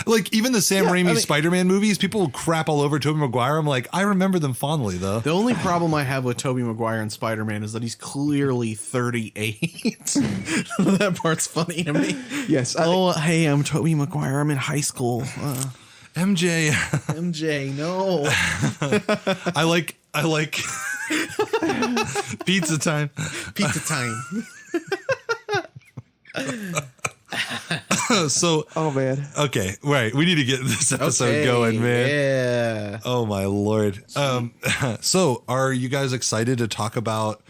Like, even the Sam Raimi Spider-Man movies, people crap all over Tobey Maguire. I'm like, I remember them fondly, though. The only problem I have with Tobey Maguire and Spider-Man is that he's clearly 38. That part's funny to me. Yes. Hey, I'm Tobey Maguire. I'm in high school. MJ. MJ, no. I like pizza time. Pizza time. So, oh man. Okay, right. We need to get this episode going, man. Yeah. Oh my Lord. So are you guys excited to talk about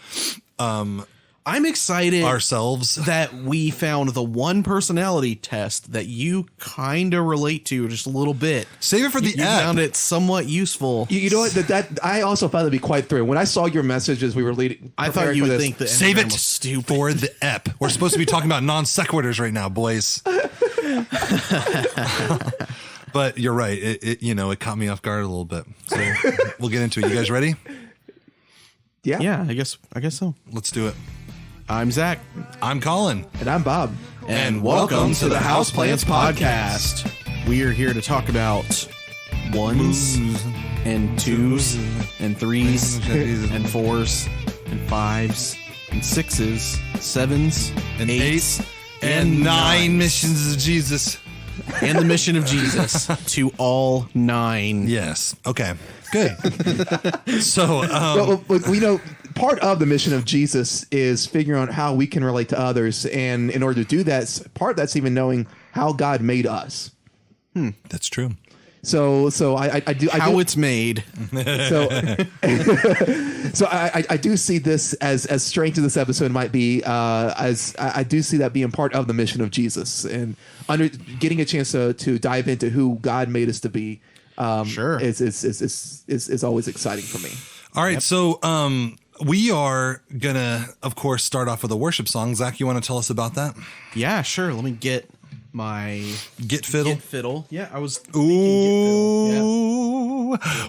I'm excited ourselves that we found the one personality test that you kind of relate to just a little bit. Save it for the you app. Found it somewhat useful. You know what? That I also found it to be quite thrilling. When I saw your messages, we were leading. I thought you would think that Save it was stupid for the app. We're supposed to be talking about non sequiturs right now, boys. But you're right. It caught me off guard a little bit. So we'll get into it. You guys ready? Yeah. Yeah, I guess so. Let's do it. I'm Zach. I'm Collin. And I'm Bob. And welcome to the Houseplants Podcast. We are here to talk about ones and twos and threes and fours and fives and sixes, sevens and eights and nine missions of Jesus. And the mission of Jesus to all nine. Yes. Okay. Good. So, well, we know part of the mission of Jesus is figuring out how we can relate to others, and in order to do that, part of that's even knowing how God made us. That's true. So I do how it's made. So I do see this as strange as this episode might be, as I do see that being part of the mission of Jesus, and getting a chance to dive into who God made us to be. Sure, is always exciting for me. All right, so we are gonna, of course, start off with a worship song. Zach, you want to tell us about that? Yeah, sure. Let me get my Get Fiddle. Get Fiddle. Yeah, I was. Ooh,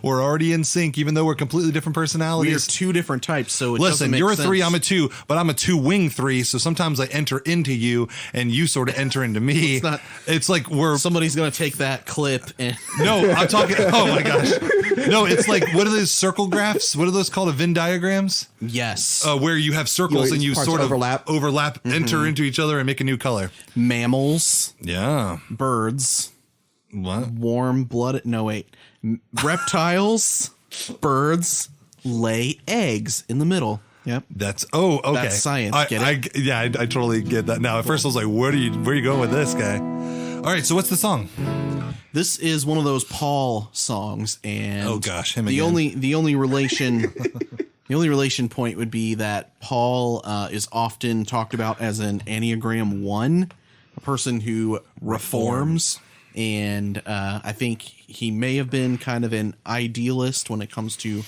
we're already in sync, even though we're completely different personalities. We are two different types, so listen, you're a sense. 3, I'm a 2, but I'm a 2-wing 3. So sometimes I enter into you, and you sort of enter into me. It's like somebody's gonna take that clip and no, I'm talking. Oh my gosh, no, it's like, what are those circle graphs? What are those called? Venn diagrams? Yes, where you have circles and you sort of overlap, enter into each other and make a new color. Mammals. Yeah. Birds. What? Warm-blooded. No, wait. Reptiles. Birds lay eggs in the middle. Yep. That's okay. That's science. I totally get that now. At first I was like, where are you going with this guy? All right. So what's the song? This is one of those Paul songs, and oh gosh, him the again. The only relation. The only relation point would be that Paul is often talked about as an Enneagram 1, a person who reforms. And I think he may have been kind of an idealist when it comes to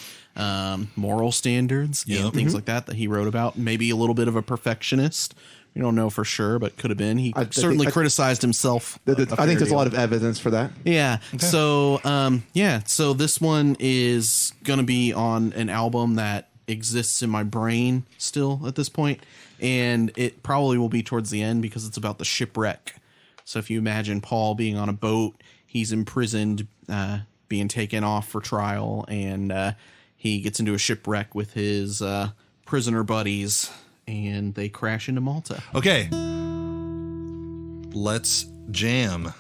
moral standards and things like that he wrote about. Maybe a little bit of a perfectionist. We don't know for sure, but could have been. He certainly criticized himself. I think there's a lot of evidence for that. Yeah. Okay. So, so this one is going to be on an album that exists in my brain still at this point, and it probably will be towards the end because it's about the shipwreck. So if you imagine Paul being on a boat, he's imprisoned, being taken off for trial, and he gets into a shipwreck with his prisoner buddies, and they crash into Malta. Okay. Let's jam.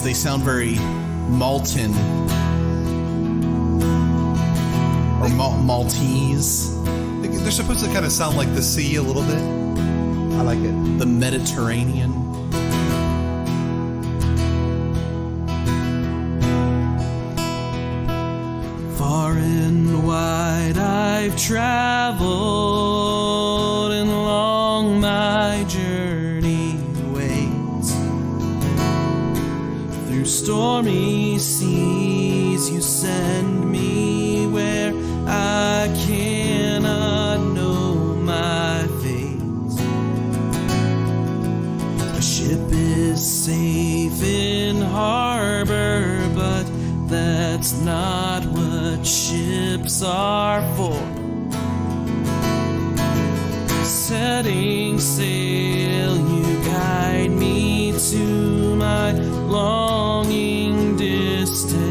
They sound very Malton or Maltese. They're supposed to kind of sound like the sea a little bit. I like it. The Mediterranean. Far and wide I've traveled, and long my journey waits. Through stormy seas you send me where I cannot know my fate. safe in harbor, but that's not what ships are for. Setting sail, you guide me to my longing distant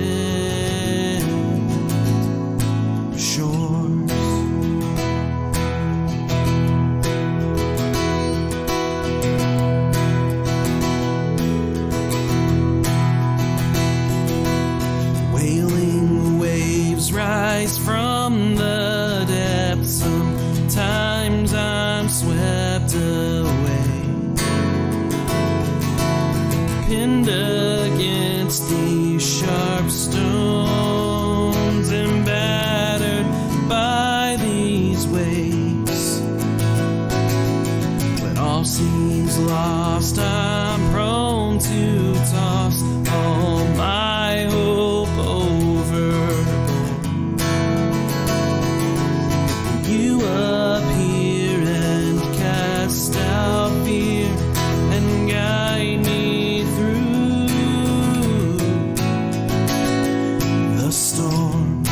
shores. Wailing waves rise from the depths. Sometimes I'm swept away, pinned against these sharp stones and battered by these waves. When all seems lost, I'm prone to toss all my hope overboard. You appear and cast out fear and guide me through the storm.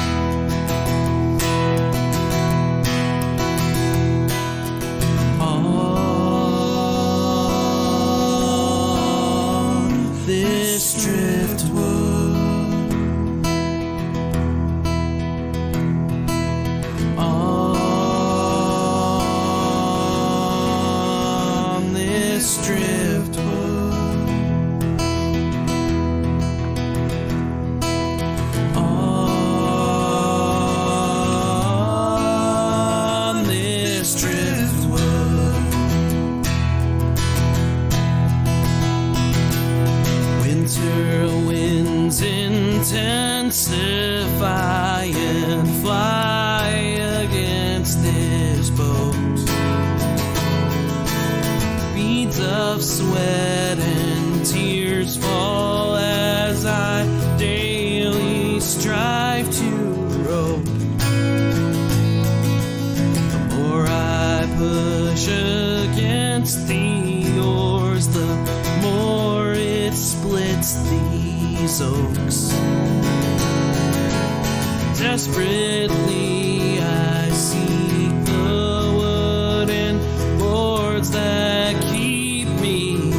On this driftwood, on this driftwood, on this driftwood. Winter winds intensify and fly against this boat. Beads of sweat and tears fall as I daily strive to row. The more I push against the oars, the more it splits these oaks. Desperately I seek the wooden boards that keep me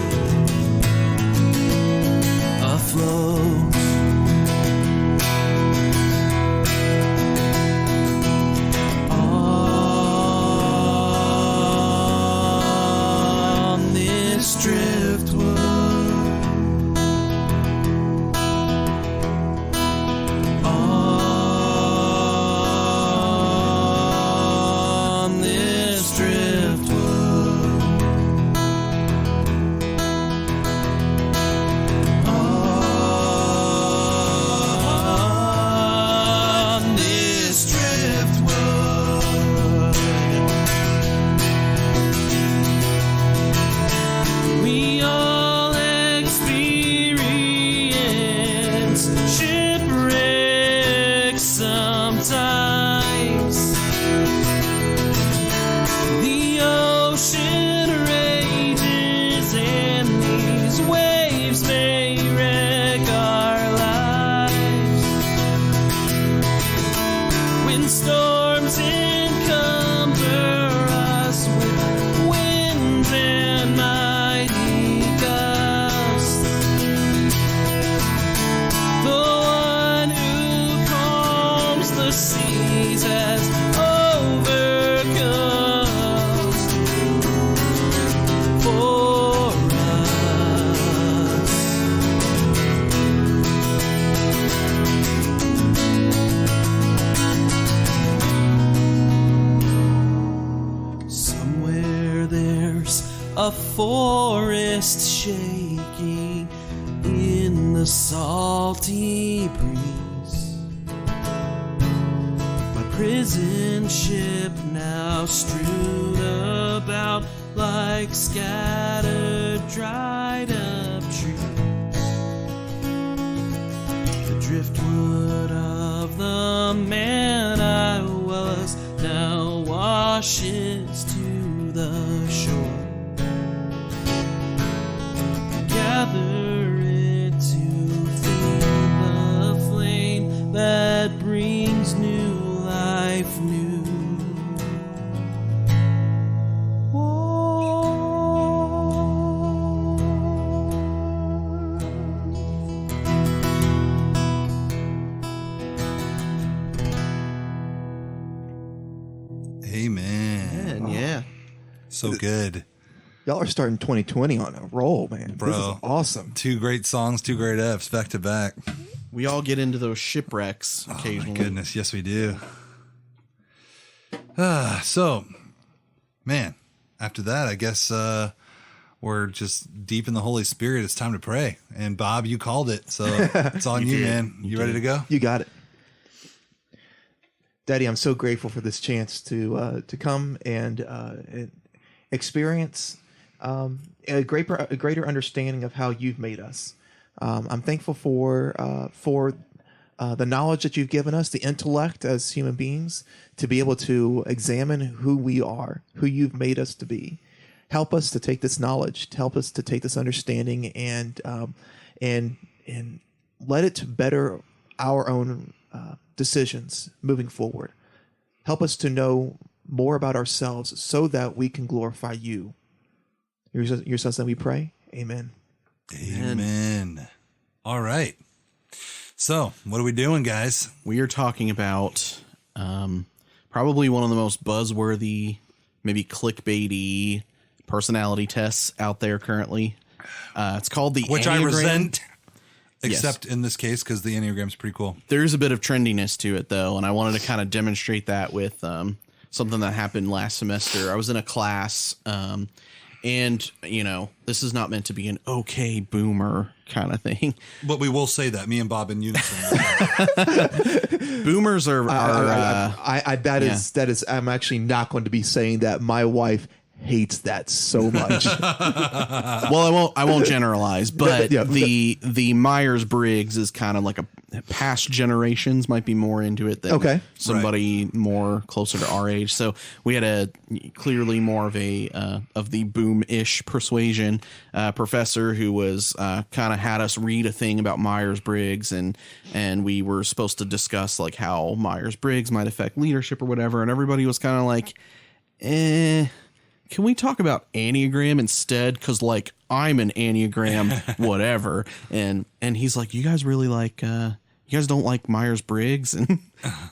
afloat. On this driftwood, on this driftwood, on this driftwood, we all experience shipwreck sometimes. The ocean rages and these waves may wreck our lives. When storms encumber us with winds and mighty gusts, the one who calms the seas has overcome for us. Somewhere there's a forest shaking in the salty breeze. My prison ship now strewn about like scattered dried up trees. The driftwood of the man I was now washes to the shore. Gather So good. Y'all are starting 2020 on a roll, man. Bro. This is awesome. 2 great songs, 2 great Fs back to back. We all get into those shipwrecks occasionally. Oh my goodness, yes we do. So, man, after that, I guess we're just deep in the Holy Spirit. It's time to pray. And Bob, you called it, so it's on you, man. You ready to go? You got it. Daddy, I'm so grateful for this chance to come and experience a greater understanding of how you've made us. I'm thankful for the knowledge that you've given us, the intellect as human beings, to be able to examine who we are, who you've made us to be. Help us to take this knowledge, help us to take this understanding, and let it better our own decisions moving forward. Help us to know more about ourselves so that we can glorify you. Your son's name we pray. Amen. Amen. All right. So, what are we doing, guys? We are talking about probably one of the most buzzworthy, maybe clickbaity personality tests out there currently. It's called the Which Enneagram. I resent, except in this case, because the Enneagram's pretty cool. There's a bit of trendiness to it, though, and I wanted to kind of demonstrate that with something that happened last semester. I was in a class, and, you know, this is not meant to be an okay boomer kind of thing. But we will say that, me and Bob in unison. Boomers are that is I'm actually not going to be saying that. My wife hates that so much. Well, I won't generalize, but the Myers-Briggs is kind of like a past generations might be more into it than somebody more closer to our age. So we had clearly more of the boom-ish persuasion professor who was kind of had us read a thing about Myers-Briggs, and we were supposed to discuss like how Myers-Briggs might affect leadership or whatever, and everybody was kind of like, can we talk about Enneagram instead? Because, like, I'm an Enneagram, whatever. And he's like, you guys really like, you guys don't like Myers-Briggs? And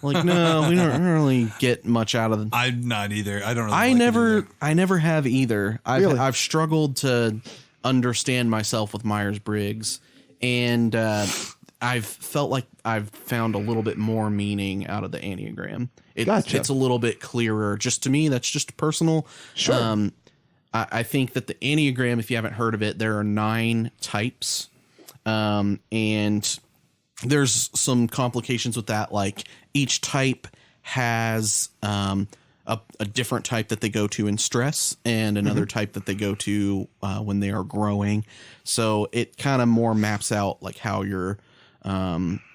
like, no, we don't really get much out of them. I'm not either. I don't really I never have either. I've struggled to understand myself with Myers-Briggs. And I've felt like I've found a little bit more meaning out of the Enneagram. It's a little bit clearer. Just to me, that's just personal. Sure. I think that the Enneagram, if you haven't heard of it, there are 9 types. And there's some complications with that. Like each type has a different type that they go to in stress and another type that they go to when they are growing. So it kind of more maps out like how your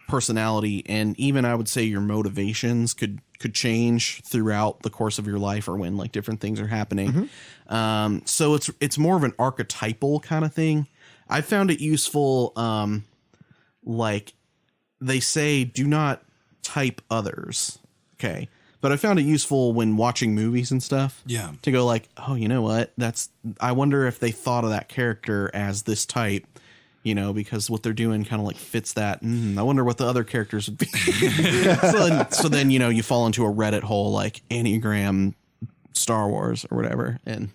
personality and even I would say your motivations could change throughout the course of your life or when like different things are happening. So it's more of an archetypal kind of thing. I found it useful. Like they say, do not type others. Okay. But I found it useful when watching movies and stuff. Yeah. To go like, oh, you know what? I wonder if they thought of that character as this type. You know, because what they're doing kind of like fits that. I wonder what the other characters would be. so then, you know, you fall into a Reddit hole like Enneagram Star Wars or whatever. And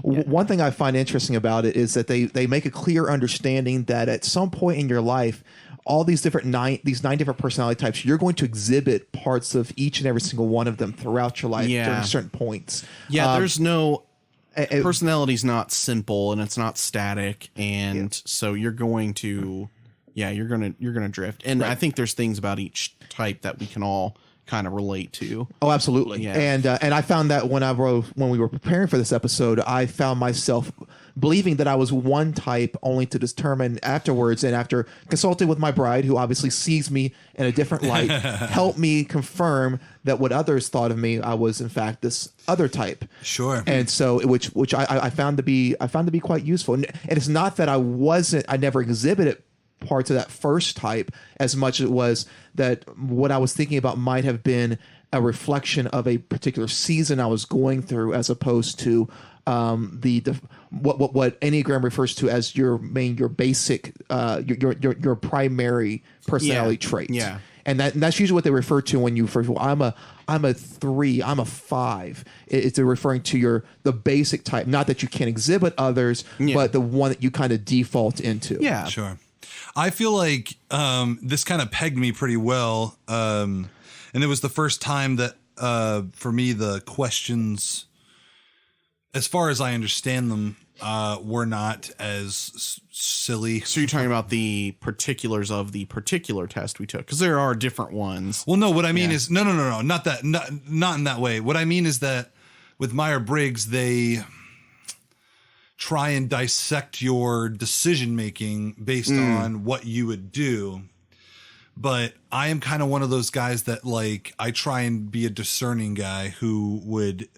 one thing I find interesting about it is that they make a clear understanding that at some point in your life, all these nine different personality types, you're going to exhibit parts of each and every single one of them throughout your life during certain points. Yeah, there's no... personality's not simple and it's not static, and so you're going to you're gonna drift, and I think there's things about each type that we can all kind of relate to. Oh, absolutely. And I found that when we were preparing for this episode, I found myself believing that I was one type, only to determine afterwards, and after consulting with my bride, who obviously sees me in a different light, helped me confirm that what others thought of me, I was in fact this other type. Sure. And so, which I found to be quite useful. And it's not that I never exhibited parts of that first type as much as it was that what I was thinking about might have been a reflection of a particular season I was going through, as opposed to what Enneagram refers to as your basic your primary personality trait. Yeah. and that's usually what they refer to when you refer to, I'm a 3, I'm a 5. It's referring to the basic type, not that you can't exhibit others, but the one that you kind of default into. Yeah, sure. I feel like this kind of pegged me pretty well, and it was the first time that for me the questions, as far as I understand them, were not as silly. So you're talking about the particulars of the particular test we took, because there are different ones. Well, no, what I mean is, no, not that, not in that way. What I mean is that with Myers-Briggs, they try and dissect your decision-making based on what you would do. But I am kind of one of those guys that, like, I try and be a discerning guy who would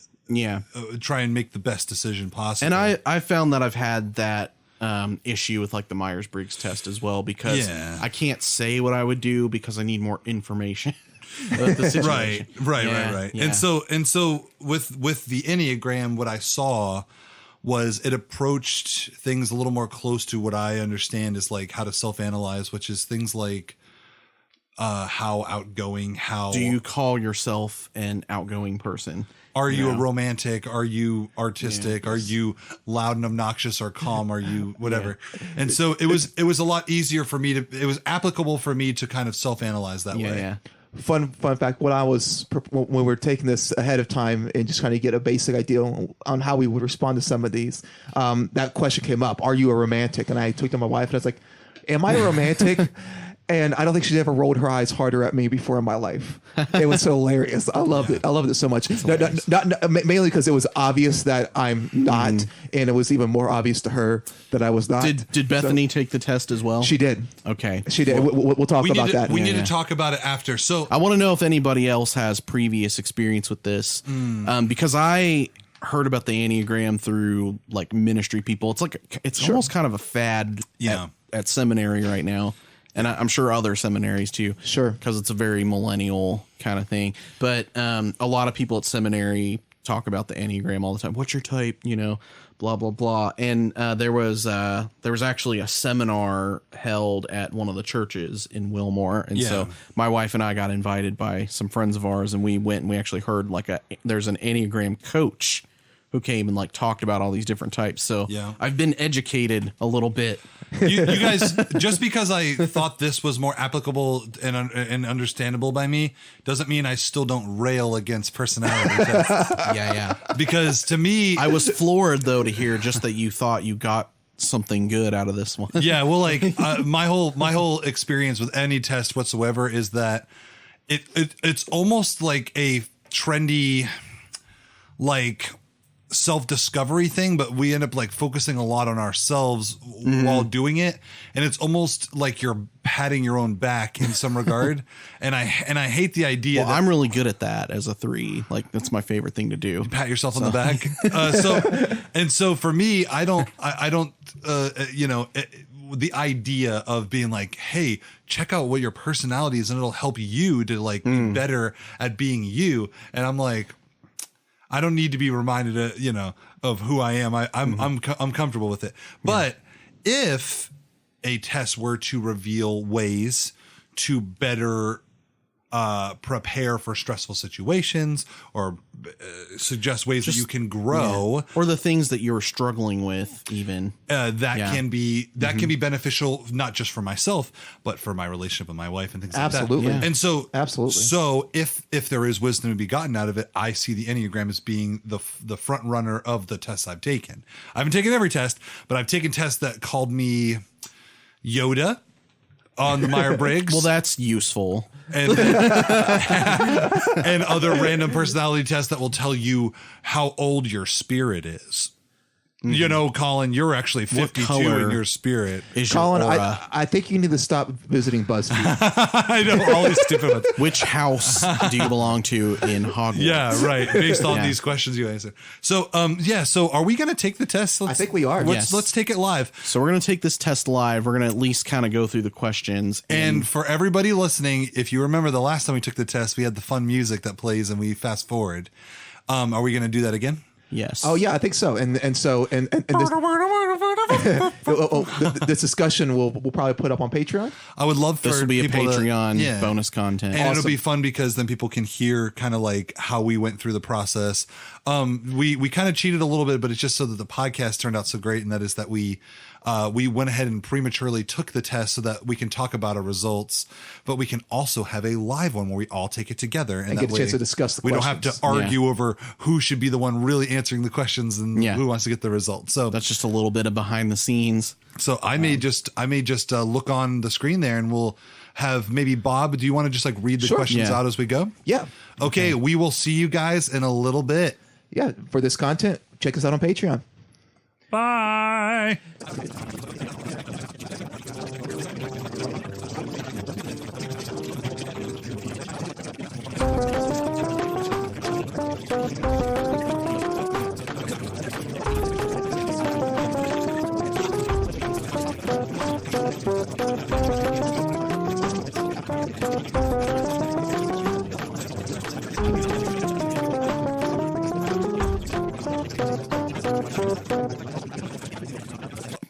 try and make the best decision possible. And I found that I've had that issue with like the Myers-Briggs test as well, because I can't say what I would do because I need more information. The situation. Right. Yeah. And so with the Enneagram, what I saw was it approached things a little more close to what I understand is like how to self-analyze, which is things like how outgoing, how... Do you call yourself an outgoing person? Are you a romantic? Are you artistic? Are you loud and obnoxious or calm? Are you whatever? And so it was a lot easier for me it was applicable for me to kind of self-analyze that way. Yeah. Fun fact, when we were taking this ahead of time and just kind of get a basic idea on how we would respond to some of these, that question came up, are you a romantic? And I took to my wife and I was like, am I a romantic? And I don't think she's ever rolled her eyes harder at me before in my life. It was so hilarious. I loved it. I loved it so much. Not mainly because it was obvious that I'm not, and it was even more obvious to her that I was not. Did Bethany take the test as well? She did. Okay. She did. We'll talk about that. We need to talk about it after. So I want to know if anybody else has previous experience with this, because I heard about the Enneagram through like ministry people. It's like it's almost kind of a fad at seminary right now. And I'm sure other seminaries too. Sure. Because it's a very millennial kind of thing. But a lot of people at seminary talk about the Enneagram all the time. What's your type? You know, blah, blah, blah. And there was actually a seminar held at one of the churches in Wilmore. And so my wife and I got invited by some friends of ours, and we went and we actually heard there's an Enneagram coach who came and like talked about all these different types. So I've been educated a little bit. You guys, just because I thought this was more applicable and understandable by me, doesn't mean I still don't rail against personality tests. Yeah. Because to me, I was floored though to hear just that you thought you got something good out of this one. Yeah, well, like my whole experience with any test whatsoever is that it's almost like a trendy, like, self-discovery thing, but we end up like focusing a lot on ourselves while doing it, and it's almost like you're patting your own back in some regard, and I hate the idea. Well, I'm really good at that as a 3. Like that's my favorite thing to do. Pat yourself on the back. So for me, I don't the idea of being like, hey, check out what your personality is and it'll help you to like be better at being you, and I'm like, I don't need to be reminded of who I am. I'm comfortable with it. But if a test were to reveal ways to better prepare for stressful situations, or suggest ways that you can grow, or the things that you're struggling with, even can be beneficial, not just for myself, but for my relationship with my wife and things like that. Yeah. And so, absolutely. So if there is wisdom to be gotten out of it, I see the Enneagram as being the front runner of the tests I've taken. I haven't taken every test, but I've taken tests that called me Yoda on the Myers-Briggs. Well, that's useful. And other random personality tests that will tell you how old your spirit is. You know, Collin, you're actually 52 in your spirit. Collin, I think you need to stop visiting BuzzFeed. I know, all these stupid ones. Which house do you belong to in Hogwarts? Yeah, right. Based on these questions you answer. So, so are we going to take the test? I think we are. Let's take it live. So we're going to take this test live. We're going to at least kind of go through the questions. And for everybody listening, if you remember the last time we took the test, we had the fun music that plays and we fast forward. Are we going to do that again? Yes. Oh yeah, I think so. And this, this discussion we'll probably put up on Patreon. I would love for This will be a people Patreon bonus content. And it'll be fun because then people can hear kind of like how we went through the process. We kind of cheated a little bit, but it's just so that the podcast turned out so great. And that is that we went ahead and prematurely took the test so that we can talk about our results, but we can also have a live one where we all take it together and that get a chance to discuss the we questions. don't have to argue over who should be the one really answering the questions and who wants to get the results. So that's just a little bit of behind the scenes. So I may just look on the screen there and we'll have maybe Bob. Do you want to just like read the questions out as we go? Yeah. Okay. We will see you guys in a little bit. Yeah. For this content, check us out on Patreon. Bye.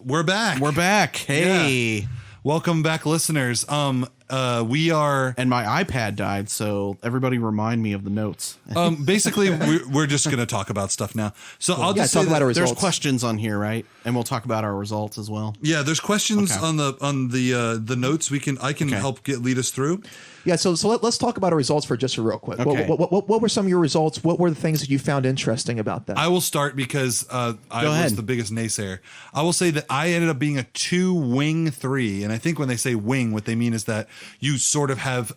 We're back. We're back. Hey. Yeah. Welcome back, listeners. We are, and my iPad died, so everybody remind me of the notes. Basically we're just going to talk about stuff now. So I'll just talk say about our results. There's questions on here, right? And we'll talk about our results as well. Yeah, there's questions on the notes. I can help lead us through. Yeah, so let's talk about our results for just real quick. Okay. What were some of your results? What were the things that you found interesting about that? I will start because I was the biggest naysayer. I will say that I ended up being a 2 wing 3, and I think when they say wing, what they mean is that you sort of have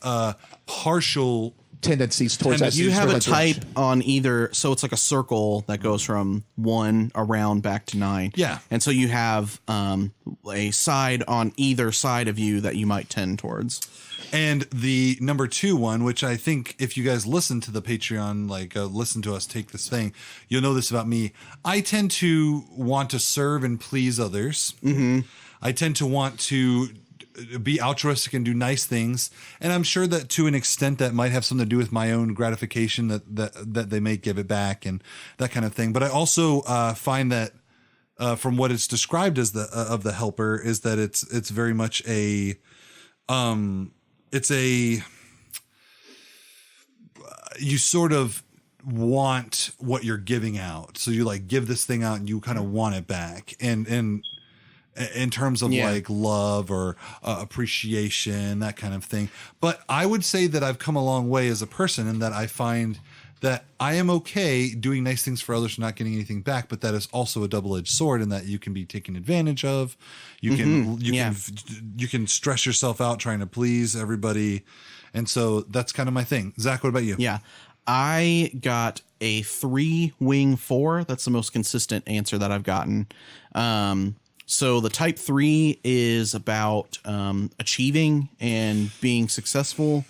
partial tendencies towards that. You have a type on either, so it's like a circle that goes from 1 around back to 9. Yeah. And so you have a side on either side of you that you might tend towards. And the number 2 one, which I think if you guys listen to the Patreon, listen to us take this thing, you'll know this about me. I tend to want to serve and please others. Mm-hmm. I tend to want to be altruistic and do nice things. And I'm sure that to an extent that might have something to do with my own gratification that they may give it back and that kind of thing. But I also find that from what it's described as of the helper is that it's very much you sort of want what you're giving out. So you like give this thing out and you kind of want it back. And in terms of like love or appreciation, that kind of thing. But I would say that I've come a long way as a person and that I find that I am okay doing nice things for others and not getting anything back, but that is also a double-edged sword in that you can be taken advantage of. You can stress yourself out trying to please everybody. And so that's kind of my thing. Zach, what about you? Yeah. I got a 3 wing 4. That's the most consistent answer that I've gotten. So the type 3 is about achieving and being successful.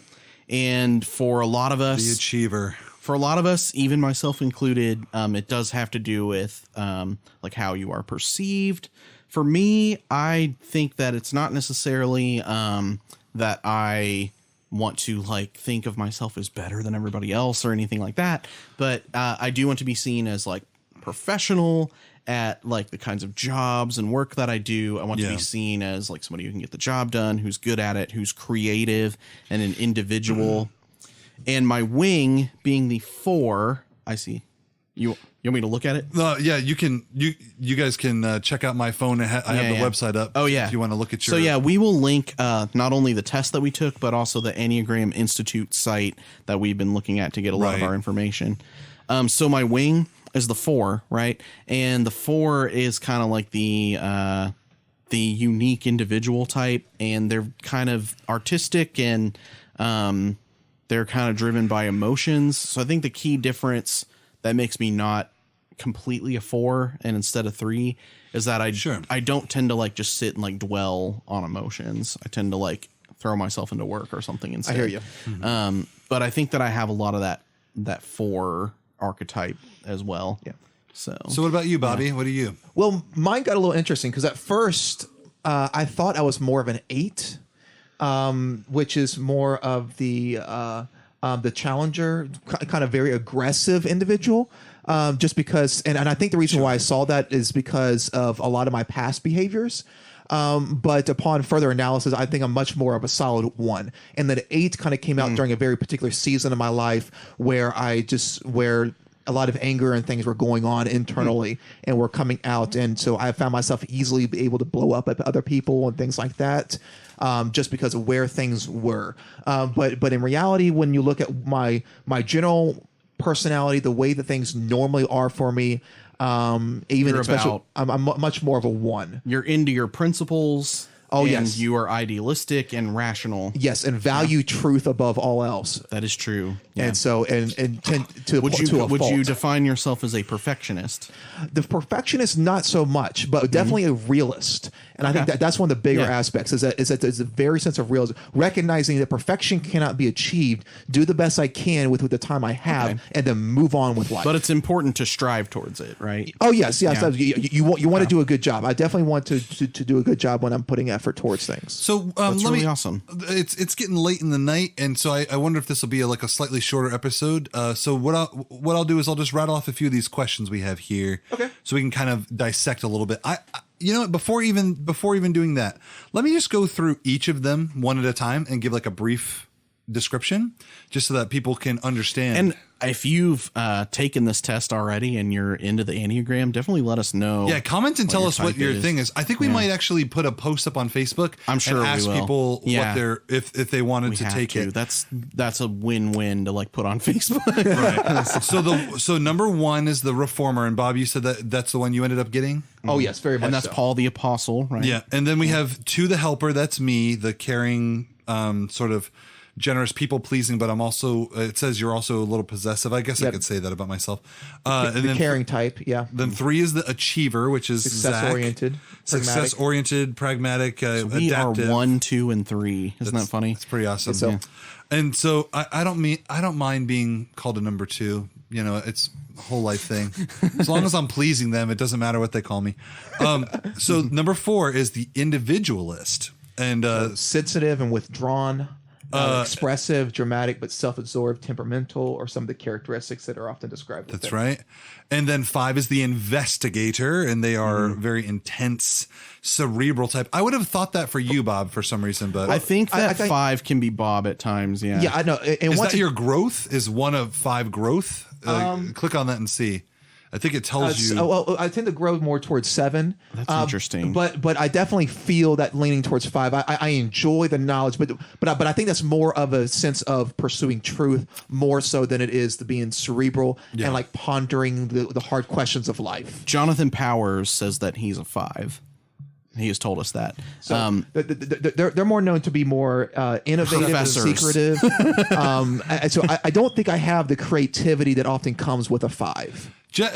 And for a lot of us, The achiever. For a lot of us, even myself included, it does have to do with like how you are perceived. For me, I think that it's not necessarily that I want to like think of myself as better than everybody else or anything like that. But I do want to be seen as like professional at like the kinds of jobs and work that I do. I want to be seen as like somebody who can get the job done, who's good at it, who's creative and an individual. And my wing being the 4, I see. You want me to look at it? Yeah, you can. You guys can check out my phone. I have the website up. Oh yeah, if you want to look at your. So yeah, we will link not only the test that we took, but also the Enneagram Institute site that we've been looking at to get a lot of our information. So my wing is the 4, right? And the 4 is kind of like the unique individual type, and they're kind of artistic and they're kind of driven by emotions. So I think the key difference that makes me not completely a 4 and instead of 3 is that I don't tend to like just sit and like dwell on emotions. I tend to like throw myself into work or something instead. I hear you. Mm-hmm. But I think that I have a lot of that 4 archetype as well. Yeah. So what about you, Bobby? What are you? Well, mine got a little interesting because at first I thought I was more of an 8, which is more of the challenger, kind of very aggressive individual. just because, and I think the reason why I saw that is because of a lot of my past behaviors. But upon further analysis, I think I'm much more of a solid 1. And then 8 kind of came out during a very particular season of my life where where a lot of anger and things were going on internally and were coming out. And so I found myself easily able to blow up at other people and things like that. Just because of where things were. But in reality, when you look at my general personality, the way that things normally are for me, even especially, I'm much more of a 1. You're into your principles. Oh, and yes. You are idealistic and rational. Yes, and value truth above all else. That is true. Yeah. And so, and tend to would you to a fault. you define yourself as a perfectionist? The perfectionist, not so much, but definitely a realist. And I think that's one of the bigger aspects is that there's a very sense of realism, recognizing that perfection cannot be achieved. Do the best I can with the time I have, and then move on with life. But it's important to strive towards it, right? Oh yes. You want to do a good job. I definitely want to do a good job when I'm putting effort towards things. So that's really awesome. It's getting late in the night, and so I wonder if this will be a slightly shorter episode. So what I'll do is I'll just rattle off a few of these questions we have here, okay, so we can kind of dissect a little bit. I you know what, before even doing that, let me just go through each of them one at a time and give like a brief description, just so that people can understand. And if you've taken this test already and you're into the Enneagram, definitely let us know. Yeah, comment and tell us what your thing is. I think we might actually put a post up on Facebook. I'm sure and ask we will. people what they're if they wanted to take it. That's a win-win to like put on Facebook. Right. So number 1 is the reformer, and Bob, you said that's the one you ended up getting. Oh yes, very much. And that's so. Paul the Apostle, right? Yeah, and then we have 2, the helper. That's me, the caring, sort of generous, people pleasing, but I'm also, it says you're also a little possessive. I guess I could say that about myself. And then caring type. Yeah. Then 3 is the achiever, which is success oriented, pragmatic, So we adaptive. are 1, 2, and 3. Isn't that funny? It's pretty awesome. So, And so I don't mind being called a number 2. You know, it's a whole life thing. As long as I'm pleasing them, it doesn't matter what they call me. So number 4 is the individualist, and sensitive and withdrawn. Expressive, dramatic, but self-absorbed, temperamental, or some of the characteristics that are often described. That's right. And then 5 is the investigator, and they are very intense, cerebral type. I would have thought that for you, Bob, for some reason, but I think that 5 can be Bob at times. Yeah. Yeah, I know. And is that your growth? Is 1 of 5 growth? Click on that and see. I think it tells you. Well, I tend to grow more towards 7. That's interesting. But I definitely feel that leaning towards 5. I enjoy the knowledge, but I think that's more of a sense of pursuing truth more so than it is to being cerebral and like pondering the hard questions of life. Jonathan Powers says that he's a 5. He has told us that. So they're more known to be more innovative Professors. and secretive. So I don't think I have the creativity that often comes with a 5.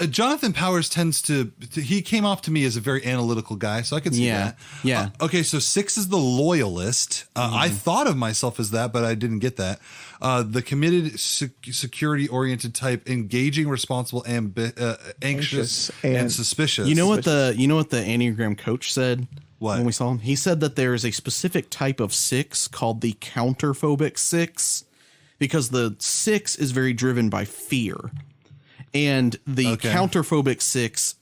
Jonathan Powers tends to he came off to me as a very analytical guy, so I could see that. Yeah. Okay, so 6 is the loyalist. I thought of myself as that, but I didn't get that. The committed, security-oriented type, engaging, responsible, anxious, and suspicious. You know what the Enneagram coach said? What? When we saw him? He said that there is a specific type of 6 called the counterphobic 6, because the 6 is very driven by fear. And the counterphobic 6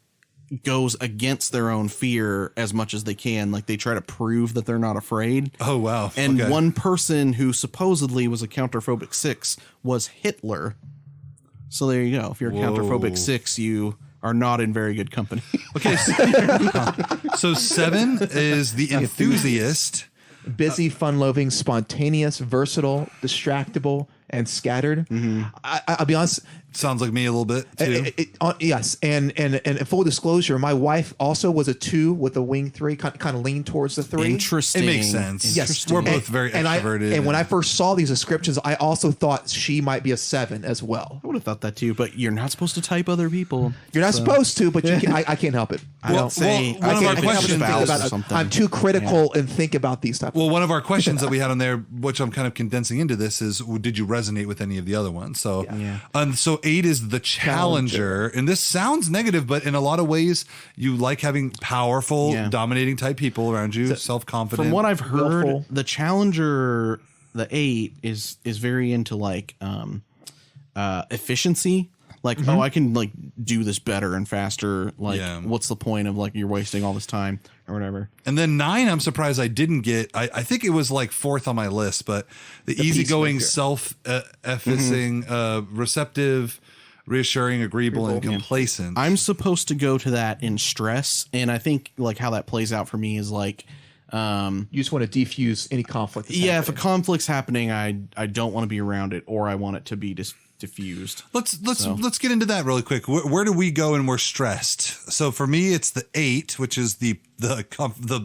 goes against their own fear as much as they can. Like they try to prove that they're not afraid. Oh, wow. And one person who supposedly was a counterphobic 6 was Hitler. So there you go. If you're a counterphobic 6, you are not in very good company. Okay. So 7 is the enthusiast. Busy, fun-loving, spontaneous, versatile, distractible, and scattered. I'll be honest. Sounds like me a little bit too. Yes, and full disclosure, my wife also was a 2 with a wing 3, kind of leaned towards the 3. Interesting. It makes sense. Yes, we're both very extroverted. And when I first saw these descriptions, I also thought she might be a 7 as well. I would have thought that too, but you're not supposed to type other people. You're not supposed to, but you can, I can't help it. One of our questions I'm too critical and think about these types. Well, one of our questions that we had on there, which I'm kind of condensing into this, is did you resonate with any of the other ones? So, so 8 is the challenger, and this sounds negative, but in a lot of ways, you like having powerful, dominating type people around you, self-confident. From what I've heard, willful. The challenger, the 8, is very into like efficiency. Like, oh, I can like do this better and faster. Like, Yeah. what's the point of like you're wasting all this time or whatever? And then 9, I'm surprised I didn't get. I think it was like 4th on my list, but the easygoing, self-effacing, receptive, reassuring, agreeable, and complacent. I'm supposed to go to that in stress, and I think like how that plays out for me is like, You just want to defuse any conflict. That's if a happening. conflict's happening, I don't want to be around it, or I want it to be diffused. Let's get into that really quick. Where do we go when we're stressed? So for me, it's the 8, which is the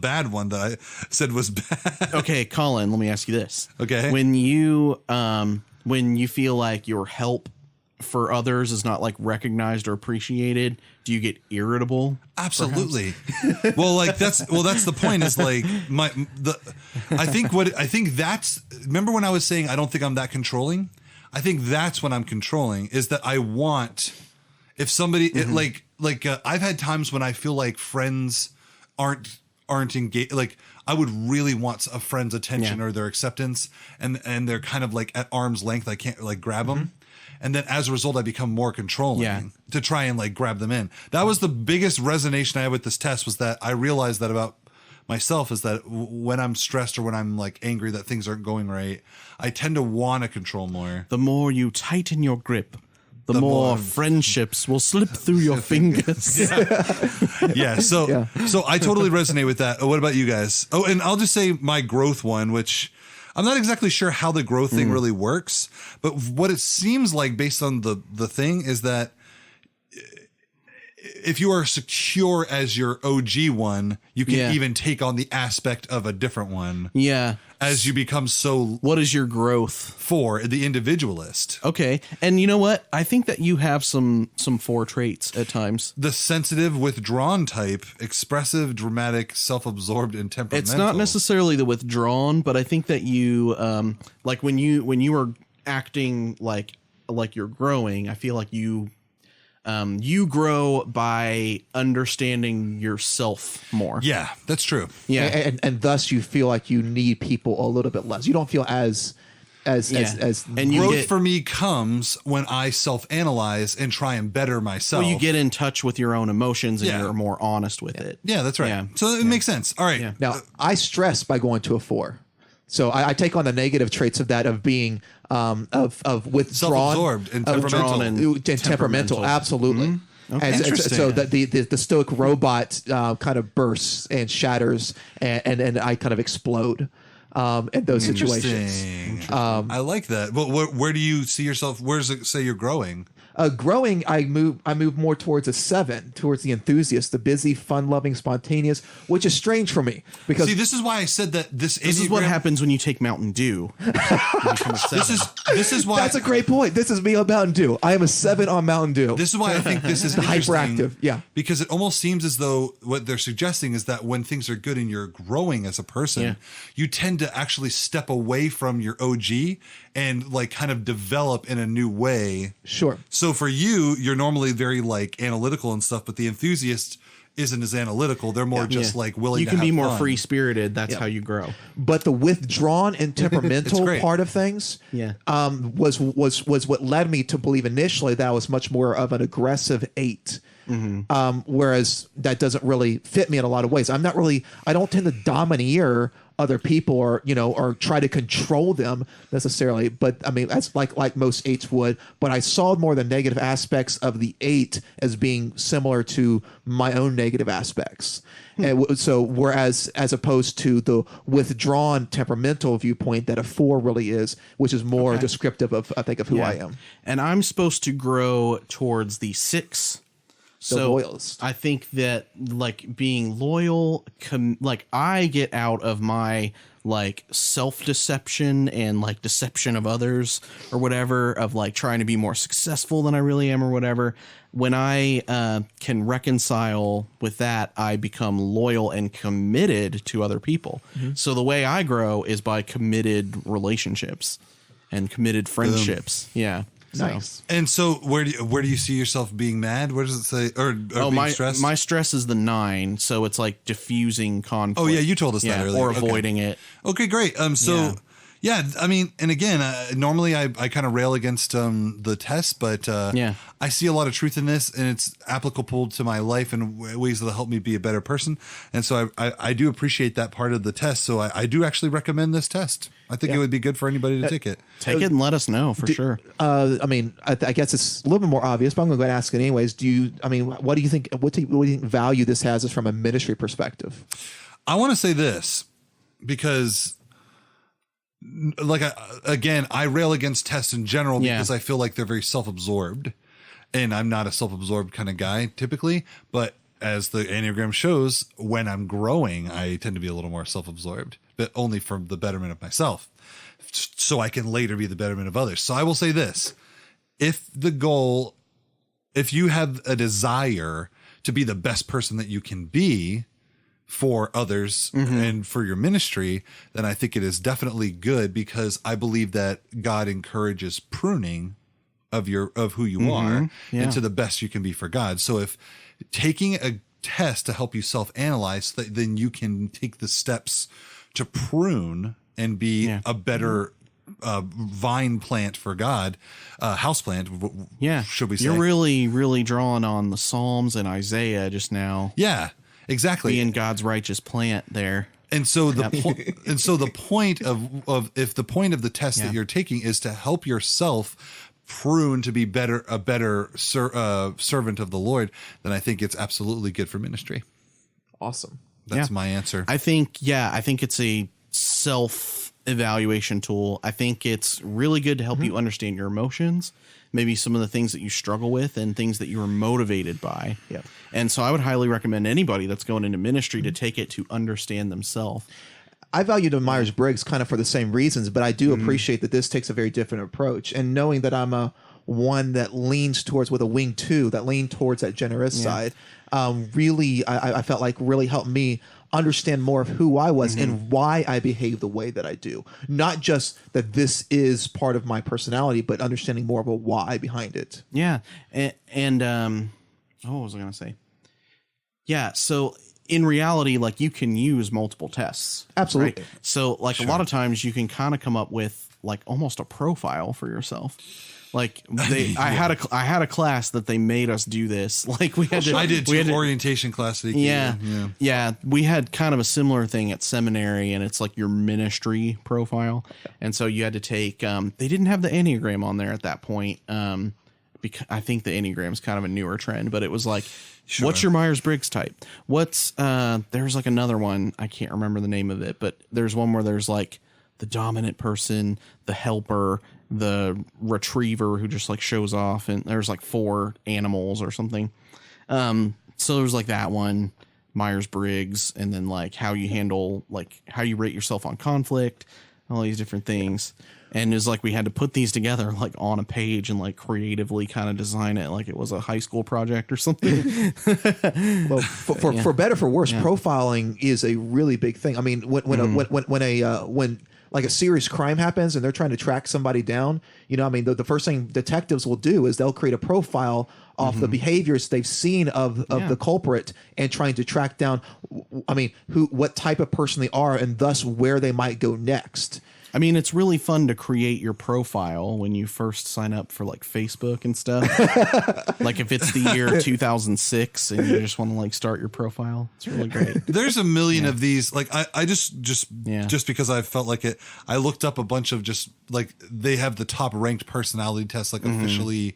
bad one that I said was bad. Okay, Collin, let me ask you this. Okay. When you feel like your help for others is not like recognized or appreciated, do you get irritable? Absolutely. Well, like that's the point is like I think that's, remember when I was saying I don't think I'm that controlling? I think that's when I'm controlling, is that I want, if somebody I've had times when I feel like friends aren't engaged. Like I would really want a friend's attention or their acceptance, and they're kind of like at arm's length. I can't like grab them. And then as a result, I become more controlling to try and like grab them in. That was the biggest resonation I had with this test, was that I realized that about myself, is that when I'm stressed or when I'm like angry that things aren't going right, I tend to want to control more. The more you tighten your grip, the more friendships will slip through your fingers. Yeah. So I totally resonate with that. What about you guys? Oh, and I'll just say my growth one, which I'm not exactly sure how the growth thing really works, but what it seems like based on the thing is that if you are secure as your OG one, you can even take on the aspect of a different one. Yeah. As you become so. What is your growth? For the individualist. Okay. And you know what? I think that you have some 4 traits at times. The sensitive, withdrawn type, expressive, dramatic, self-absorbed, and temperamental. It's not necessarily the withdrawn, but I think that you, like when you are acting like you're growing, I feel like you grow by understanding yourself more. Yeah, that's true. Yeah. And thus you feel like you need people a little bit less. You don't feel as and growth for me comes when I self-analyze and try and better myself. Well, you get in touch with your own emotions and you're more honest with it. Yeah, that's right. Yeah. So it makes sense. All right. Yeah. Now, I stress by going to a 4. So I take on the negative traits of that, of being of withdrawn, self-absorbed, and temperamental. Absolutely. Mm-hmm. Okay. Interesting. So that the stoic robot kind of bursts and shatters, and I kind of explode in those situations. I like that. But where do you see yourself? Where does it say you're growing? Growing, I move more towards a 7, towards the enthusiast, the busy, fun-loving, spontaneous, which is strange for me because this is why I said that this is what happens when you take Mountain Dew. This is why that's a great point. This is me on Mountain Dew. I am a 7 on Mountain Dew. This is why I think this is interesting, hyperactive. Yeah, because it almost seems as though what they're suggesting is that when things are good and you're growing as a person, you tend to actually step away from your OG and like kind of develop in a new way. Sure. So for you, you're normally very like analytical and stuff, but the enthusiast isn't as analytical. They're more just like willing. You to can have be more fun. free spirited. That's how you grow. But the withdrawn and temperamental part of things, was what led me to believe initially that I was much more of an aggressive 8. Whereas that doesn't really fit me in a lot of ways. I don't tend to domineer other people or try to control them necessarily. But I mean, that's like most 8s would. But I saw more the negative aspects of the 8 as being similar to my own negative aspects. And so whereas as opposed to the withdrawn temperamental viewpoint that a 4 really is, which is more descriptive of, I think, of who I am. And I'm supposed to grow towards the 6. So loyalist. I think that like being loyal, like I get out of my like self-deception and like deception of others or whatever, of like trying to be more successful than I really am or whatever. When I can reconcile with that, I become loyal and committed to other people. So the way I grow is by committed relationships and committed friendships. Yeah. Nice. And so where do you see yourself being mad? Where does it say? Or being stressed? My stress is the 9, so it's like diffusing conflict. Oh yeah, you told us that earlier. Or avoiding it. Okay, great. So Yeah, I mean, and again, normally I kind of rail against the test, but I see a lot of truth in this, and it's applicable to my life in ways that'll help me be a better person. And so I do appreciate that part of the test. So I do actually recommend this test. I think it would be good for anybody to take it. Take it and let us know for sure. I mean, I guess it's a little bit more obvious, but I'm going to go ahead and ask it anyways. What do you think? What do you think value this has from a ministry perspective? I want to say this because, like, I rail against tests in general because I feel like they're very self-absorbed, and I'm not a self-absorbed kind of guy typically. But as the Enneagram shows, when I'm growing, I tend to be a little more self-absorbed, but only for the betterment of myself, so I can later be the betterment of others. So I will say this: if you have a desire to be the best person that you can be for others and for your ministry, then I think it is definitely good, because I believe that God encourages pruning of who you are into the best you can be for God. So if taking a test to help you self-analyze, then you can take the steps to prune and be a better vine plant for God, house plant. Should we say? You're really, really drawing on the Psalms and Isaiah just now. Yeah. Exactly. Being God's righteous plant there. And so the point of if the point of the test that you're taking is to help yourself prune to be a better servant of the Lord, then I think it's absolutely good for ministry. Awesome. That's my answer. I think it's a self-evaluation tool. I think it's really good to help you understand your emotions, maybe some of the things that you struggle with and things that you are motivated by. Yeah. And so I would highly recommend anybody that's going into ministry to take it to understand themselves. I value the Myers-Briggs kind of for the same reasons, but I do appreciate that this takes a very different approach. And knowing that I'm a one that leans towards, with a wing 2, that lean towards that generous side, really, I felt like really helped me understand more of who I was and why I behave the way that I do. Not just that this is part of my personality, but understanding more of a why behind it. Yeah. And what was I going to say? Yeah. So in reality, like, you can use multiple tests. Absolutely. Right? So like a lot of times you can kind of come up with like almost a profile for yourself. Like I had a class that they made us do this. Like we had to. I did too, orientation class. Yeah. We had kind of a similar thing at seminary, and it's like your ministry profile. And so you had to take. They didn't have the Enneagram on there at that point. Because I think the Enneagram is kind of a newer trend, but it was like, what's your Myers-Briggs type? What's there's like another one, I can't remember the name of it, but there's one where there's like the dominant person, the helper, the retriever who just like shows off, and there's like 4 animals or something. So there's like that one, Myers-Briggs, and then like how you handle, like how you rate yourself on conflict, all these different things. And it's like we had to put these together like on a page and like creatively kind of design it like it was a high school project or something. Well, for better for worse, profiling is a really big thing. I mean, when like a serious crime happens and they're trying to track somebody down, you know, I mean, the first thing detectives will do is they'll create a profile off the behaviors they've seen of the culprit and trying to track down, I mean, what type of person they are and thus where they might go next. I mean, it's really fun to create your profile when you first sign up for like Facebook and stuff. Like if it's the year 2006 and you just want to like start your profile, it's really great. There's a million of these. Like I just because I felt like it, I looked up a bunch of just like they have the top ranked personality tests like officially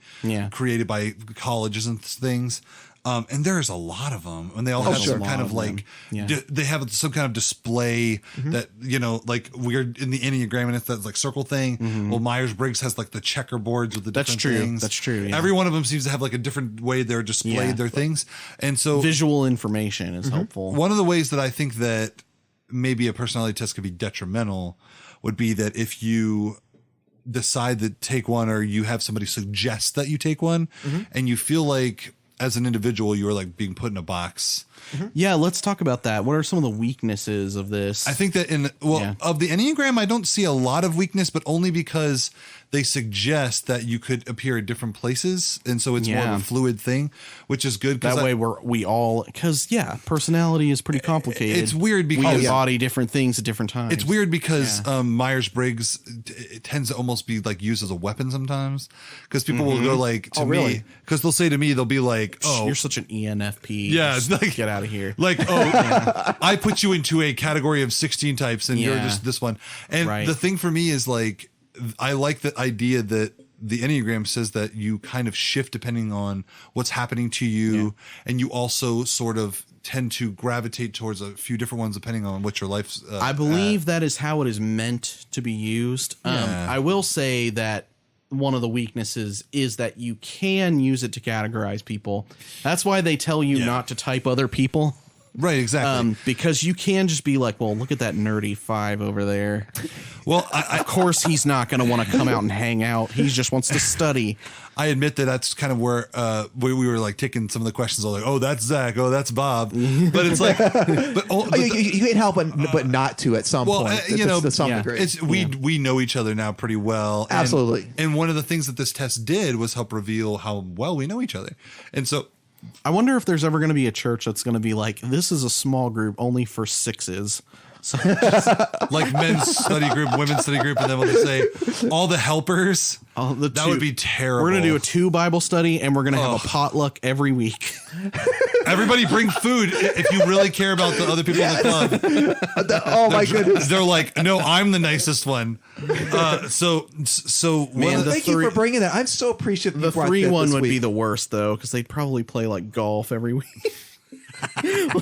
created by colleges and things. And there's a lot of them, and they all have some kind of like, they have some kind of display that, you know, like we're in the Enneagram and it's that like circle thing. Well, Myers-Briggs has like the checkerboards with the different things. That's true. Yeah. Every one of them seems to have like a different way they're displayed their things. And so visual information is helpful. One of the ways that I think that maybe a personality test could be detrimental would be that if you decide to take one, or you have somebody suggest that you take one and you feel like, as an individual, you are like being put in a box. Yeah, let's talk about that. What are some of the weaknesses of this? I think that of the Enneagram, I don't see a lot of weakness, but only because they suggest that you could appear at different places, and so it's more of a fluid thing, which is good. That way because personality is pretty complicated. It's weird because we embody different things at different times. It's weird because Myers-Briggs it tends to almost be like used as a weapon sometimes, because people will go like to me, because they'll say to me, they'll be like, "Oh, you're such an ENFP. Yeah, it's like, get out of here." Like, I put you into a category of 16 types, and you're just this one. And the thing for me is like, I like the idea that the Enneagram says that you kind of shift depending on what's happening to you, and you also sort of tend to gravitate towards a few different ones depending on what your life's I believe that is how it is meant to be used. I will say that one of the weaknesses is that you can use it to categorize people. That's why they tell you not to type other people. Right, exactly. Because you can just be like, well, look at that nerdy 5 over there. Well, of course he's not going to want to come out and hang out. He just wants to study. I admit that that's kind of where we were like taking some of the questions. I was like, oh, that's Zach. Oh, that's Bob. But it's like, you can't help but not to at some point. To some degree. It's we know each other now pretty well. Absolutely. And one of the things that this test did was help reveal how well we know each other. And so, I wonder if there's ever going to be a church that's going to be like, this is a small group only for 6s. So like men's study group, women's study group, and then we'll just say all the helpers. That would be terrible. We're going to do a 2 Bible study, and we're going to have a potluck every week. Everybody bring food if you really care about the other people in the club. Oh my goodness! They're like, no, I'm the nicest one. So man, thank you for bringing that. I'm so appreciative. The 3 one would be the worst though, because they'd probably play like golf every week.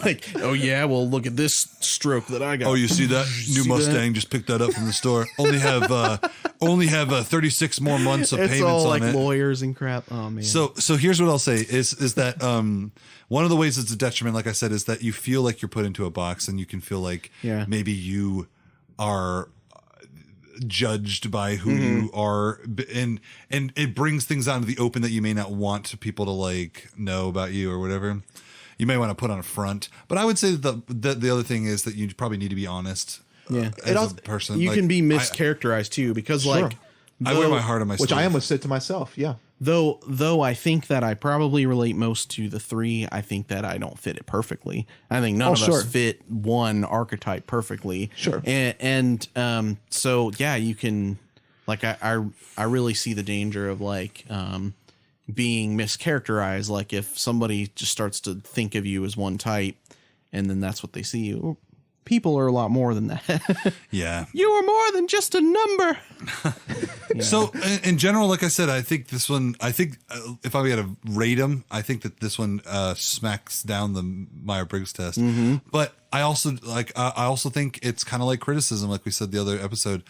Like, oh yeah, well look at this stroke that I got. Oh, you see that new Mustang? Just picked that up from the store. Only have 36 more months of payments all on like it. Lawyers and crap. Oh man. So here's what I'll say is that one of the ways it's a detriment, like I said, is that you feel like you're put into a box, and you can feel like maybe you are judged by who you are, and it brings things out into the open that you may not want people to like know about you or whatever. You may want to put on a front, but I would say that the other thing is that you probably need to be honest. As a person, you can be mischaracterized too, because like I wear my heart on my sleeve, which I almost said to myself. Yeah. Though I think that I probably relate most to the 3. I think that I don't fit it perfectly. I think none of us fit one archetype perfectly. Sure. And so yeah, you can like I really see the danger of like being mischaracterized. Like if somebody just starts to think of you as one type, and then that's what they see you. People are a lot more than that. Yeah. You are more than just a number. So in general, like I said, I think this one, if I were to rate them, I think that this one smacks down the Myers-Briggs test. But I also think it's kind of like criticism, like we said the other episode.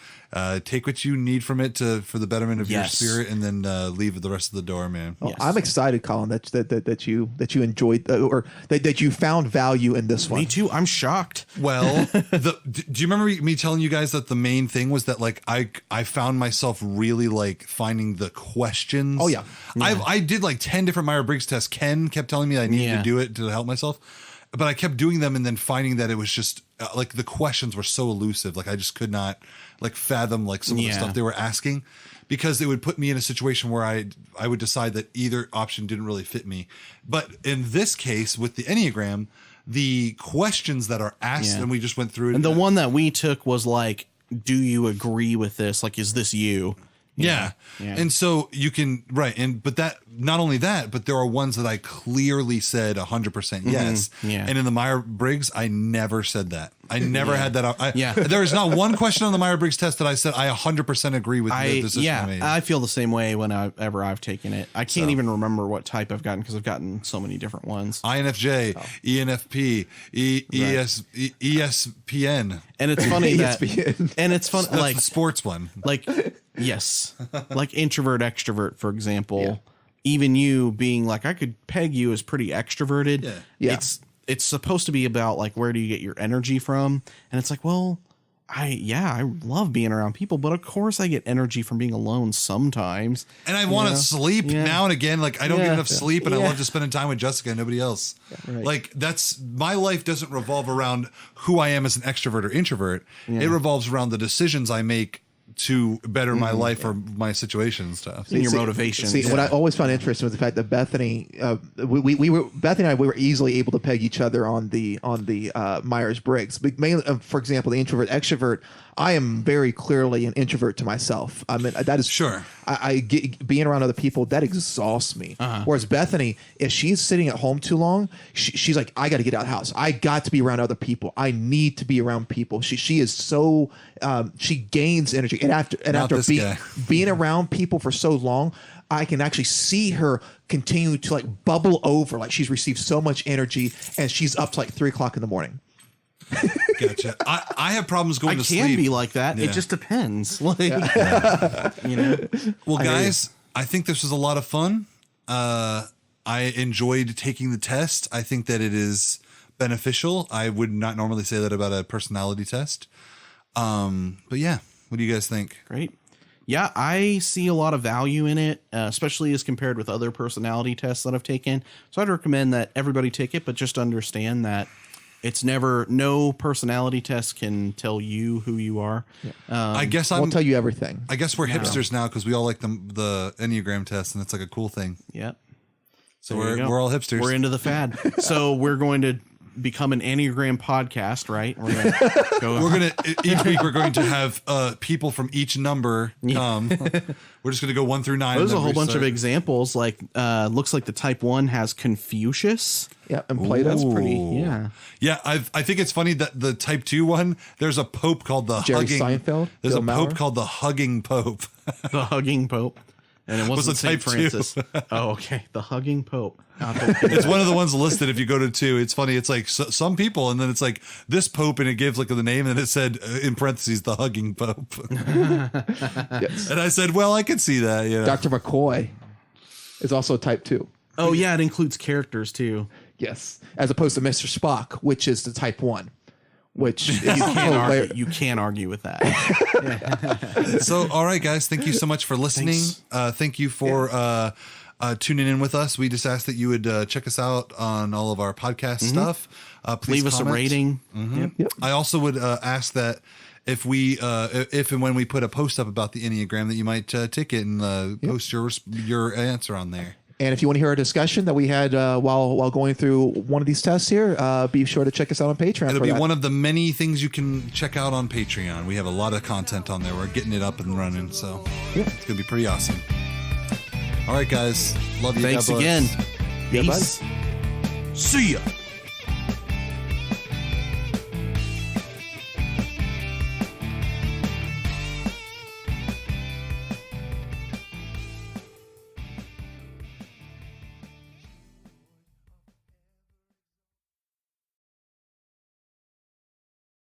Take what you need from it for the betterment of your spirit, and then leave the rest of the door, man. Oh, yes. I'm excited, Collin, that you enjoyed or that you found value in this one. Me too. I'm shocked. Well, do you remember me telling you guys that the main thing was that like I found myself really like finding the questions? Oh yeah. I did like 10 different Myers-Briggs tests. Ken kept telling me I needed to do it to help myself. But I kept doing them and then finding that it was just like the questions were so elusive. Like I just could not like fathom like some of the stuff they were asking, because it would put me in a situation where I would decide that either option didn't really fit me. But in this case with the Enneagram, the questions that are asked, and we just went through it. And the one that we took was like, do you agree with this? Like, is this you? Yeah. And so you can, but that, not only that, but there are ones that I clearly said 100% yes. And in the Myers-Briggs, I never said that. I never had that. There is not one question on the Myers-Briggs test that I said I 100% agree with the decision I made. I feel the same way whenever I've taken it. I can't even remember what type I've gotten, because I've gotten so many different ones. INFJ, ENFP, ESPN. And it's funny it's fun. That's like the sports one. Like, yes. Like introvert, extrovert, for example. Even you being like, I could peg you as pretty extroverted. Yeah. It's supposed to be about like, where do you get your energy from? And it's like, well, I love being around people, but of course I get energy from being alone sometimes. And I want to sleep now and again. Like I don't get enough sleep, and I love just spending time with Jessica and nobody else. Like that's, my life doesn't revolve around who I am as an extrovert or introvert. It revolves around the decisions I make to better my life or my situation and stuff. And your motivation. See, what I always found interesting was the fact that Bethany, we were easily able to peg each other on the Myers-Briggs. But mainly, for example, the introvert extrovert. I am very clearly an introvert to myself. I mean, that is sure. I get, being around other people, that exhausts me. Whereas Bethany, if she's sitting at home too long, she's like, I got to get out of the house. I got to be around other people. I need to be around people. She is so she gains energy, and after being around people for so long, I can actually see her continue to like bubble over. Like she's received so much energy, and she's up to like 3 o'clock in the morning. Gotcha. I have problems going to sleep. I can be like that. Yeah. It just depends. Like, you know. Well, guys, I think this was a lot of fun. I enjoyed taking the test. I think that it is beneficial. I would not normally say that about a personality test. But yeah, what do you guys think? Great. Yeah, I see a lot of value in it, especially as compared with other personality tests that I've taken. So I'd recommend that everybody take it, but just understand that it's no personality test can tell you who you are. Yeah. I guess won't tell you everything. I guess we're hipsters now because we all like the Enneagram test, and it's like a cool thing. Yep. So we're all hipsters. We're into the fad. So we're going to become an Enneagram podcast, right? Each week we're going to have people from each number come. We're just going to go 1 through 9. There's a whole bunch of examples. Like looks like the type 1 has Confucius. Yeah, and Plato. That's pretty. Yeah. Yeah, I think it's funny that the type 2 one, there's a pope called the Jerry Hugging. Seinfeld. There's Bill a Maher. pope called the Hugging Pope. The Hugging Pope. And it wasn't St. Francis. Oh, okay. The Hugging Pope. It's one of the ones listed if you go to 2. It's funny. It's like some people, and then it's like this Pope, and it gives like the name, and it said in parentheses, the Hugging Pope. Yes. And I said, well, I could see that. Yeah. Dr. McCoy is also type 2. Oh, yeah. It includes characters, too. Yes. As opposed to Mr. Spock, which is the type 1. Which you can't argue with that. So, all right, guys, thank you so much for listening. Thank you for tuning in with us. We just asked that you would check us out on all of our podcast stuff. Please leave us a rating. Yep. I also would ask that if and when we put a post up about the Enneagram, that you might take it and post your answer on there. And if you want to hear a discussion that we had while going through one of these tests here, be sure to check us out on Patreon. It'll be one of the many things you can check out on Patreon. We have a lot of content on there. We're getting it up and running, so it's going to be pretty awesome. All right, guys. Love you. Thanks again. Peace. See ya.